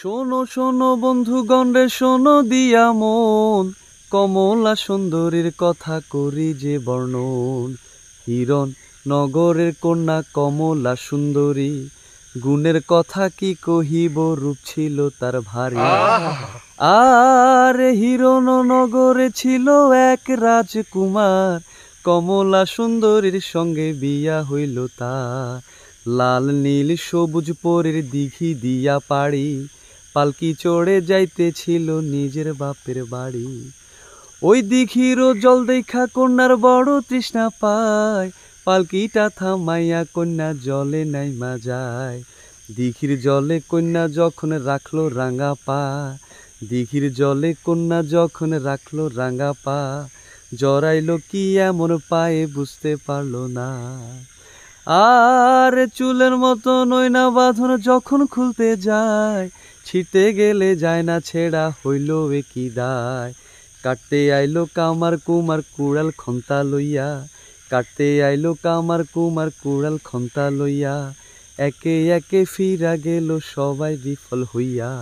শোনো শোনো বন্ধুগণ রে, শোনো দিয়া মন, কমলা সুন্দরীর কথা করি যে বর্ণন। হিরণ নগরের কন্যা কমলা সুন্দরী, গুণের কথা কি কহিব, রূপ ছিল তার ভারী। আর হিরণ নগরে ছিল এক রাজকুমার, কমলা সুন্দরীর সঙ্গে বিয়া হইল তার। লাল নীল সবুজ পরীর দিঘি দিয়া পাড়ি, পালকি চড়ে যাইতেছিল নিজের বাপের বাড়ি। ওই দিঘিরও জল দেখা কন্যার বড় তৃষ্ণা পায়, পালকিটা থামাইয়া কন্যা জলে নাইমা যায়। দিঘির জলে কন্যা যখন রাখলো রাঙা পা, দিঘির জলে কন্যা যখন রাখলো রাঙা পা, জড়াইলো কি এমন পায়ে বুঝতে পারলো না। আর চুলের মতো নয়না বাঁধন যখন খুলতে যায়, ছিঁড়তে গেলে যায় না ছেঁড়া, হইল এ কি দায়। কাটতে আইলো কামার কুমার কুড়াল খন্তা লইয়া, কাটতে আইলো কামার কুমার কুড়াল খন্তা লইয়া, একে একে ফিরা গেল সবাই বিফল হইয়া।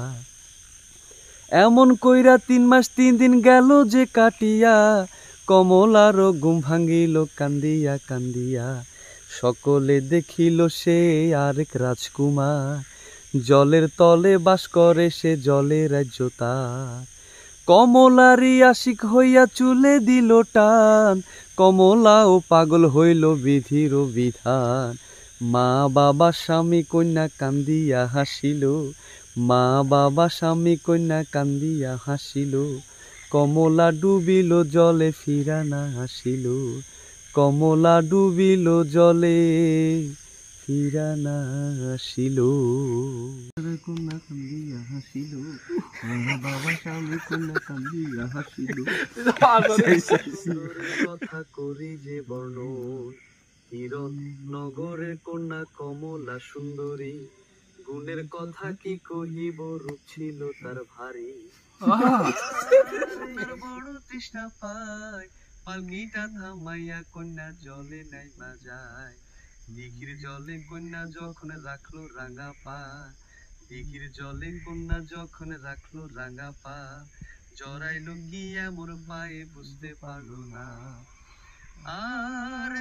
এমন কইরা 3 মাস 3 দিন গেল যে কাটিয়া, কমলারও ঘুম ভাঙ্গিল কান্দিয়া কান্দিয়া। সকলে দেখিল সে আরেক রাজকুমার, জলের তলে বাস করে সে জলের রাজ্য তার। কমলারই আশিক হইয়া চুলে দিল টান, কমলাও পাগল হইল বিধির বিধান। মা বাবা স্বামী কন্যা কান্দিয়া হাসিল, মা বাবা স্বামী কন্যা কান্দিয়া হাসিল। কমলা ডুবিল জলে ফিরা না আসিল, কমলা ডুবিল জলে ফিরা না আসিল। কন্যা কান্দিয়া হাসিল, মা বাবা স্বামী কন্যা কান্দিয়া হাসিল। কথা করি যে বর্ণন, হিরণ নগরের কন্যা কমলা সুন্দরী, গুণের কথা কি কহিব, রূপ ছিল তার ভারী। বড় তৃষ্ণা পায়, পালকিটা থামাইয়া কন্যা জলে নাইমা যায়। দিঘির জলে কন্যা যখন রাখলো রাঙা পা, দিঘির জলে কন্যা যখন রাখলো রাঙা পা, জড়াইলো কি এমন পায়ে বুঝতে পারলো না। আর